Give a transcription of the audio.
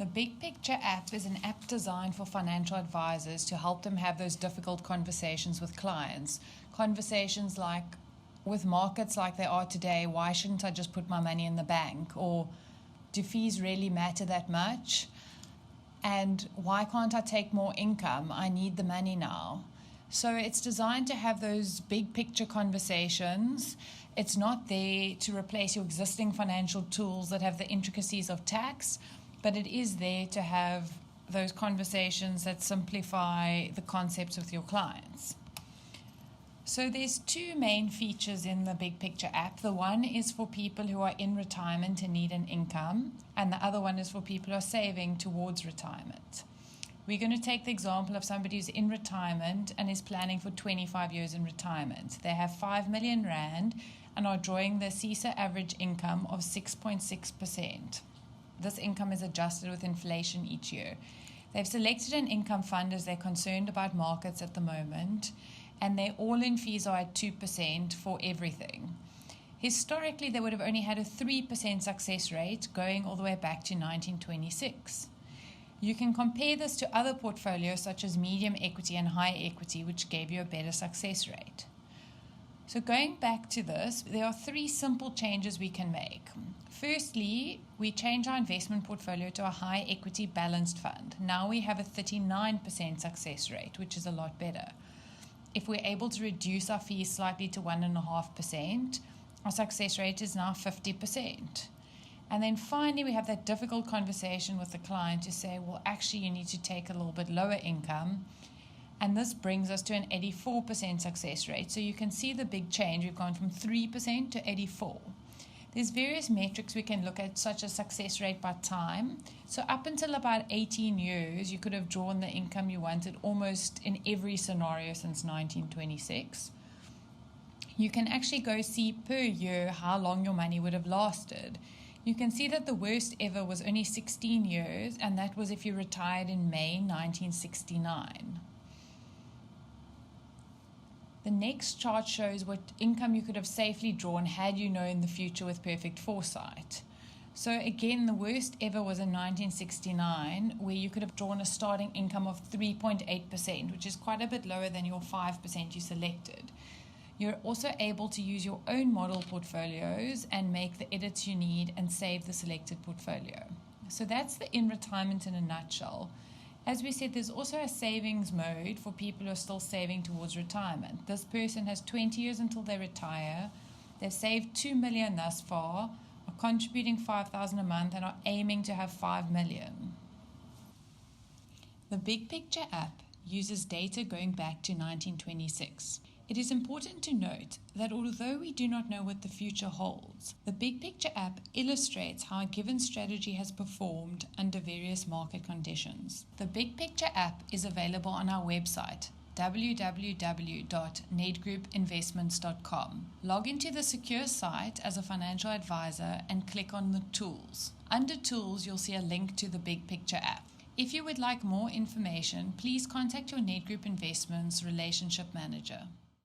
The Big Picture app is an app designed for financial advisors to help them have those difficult conversations with clients. Conversations like, with markets like they are today, why shouldn't I just put my money in the bank? Or do fees really matter that much? And why can't I take more income? I need the money now. So it's designed to have those big picture conversations. It's not there to replace your existing financial tools that have the intricacies of tax, but it is there to have those conversations that simplify the concepts with your clients. So there's two main features in the Big Picture app. The one is for people who are in retirement and need an income, and the other one is for people who are saving towards retirement. We're going to take the example of somebody who's in retirement and is planning for 25 years in retirement. They have 5 million rand and are drawing their CISA average income of 6.6%. This income is adjusted with inflation each year. They've selected an income fund as they're concerned about markets at the moment, and their all-in fees are at 2% for everything. Historically, they would have only had a 3% success rate going all the way back to 1926. You can compare this to other portfolios such as medium equity and high equity, which gave you a better success rate. So going back to this, there are three simple changes we can make. Firstly, we change our investment portfolio to a high equity balanced fund. Now we have a 39% success rate, which is a lot better. If we're able to reduce our fees slightly to 1.5%, our success rate is now 50%. And then finally, we have that difficult conversation with the client to say, well, actually, you need to take a little bit lower income. And this brings us to an 84% success rate. So you can see the big change. We've gone from 3% to 84%. There's various metrics we can look at, such as success rate by time. So up until about 18 years, you could have drawn the income you wanted almost in every scenario since 1926. You can actually go see per year how long your money would have lasted. You can see that the worst ever was only 16 years, and that was if you retired in May 1969. The next chart shows what income you could have safely drawn had you known the future with perfect foresight. So again, the worst ever was in 1969, where you could have drawn a starting income of 3.8%, which is quite a bit lower than your 5% you selected. You're also able to use your own model portfolios and make the edits you need and save the selected portfolio. So that's the in retirement in a nutshell. As we said, there's also a savings mode for people who are still saving towards retirement. This person has 20 years until they retire. They've saved 2 million thus far, are contributing 5,000 a month, and are aiming to have 5 million. The Big Picture app uses data going back to 1926. It is important to note that although we do not know what the future holds, the Big Picture app illustrates how a given strategy has performed under various market conditions. The Big Picture app is available on our website, www.nedgroupinvestments.com. Log into the secure site as a financial advisor and click on the Tools. Under Tools, you'll see a link to the Big Picture app. If you would like more information, please contact your Nedgroup Investments Relationship Manager.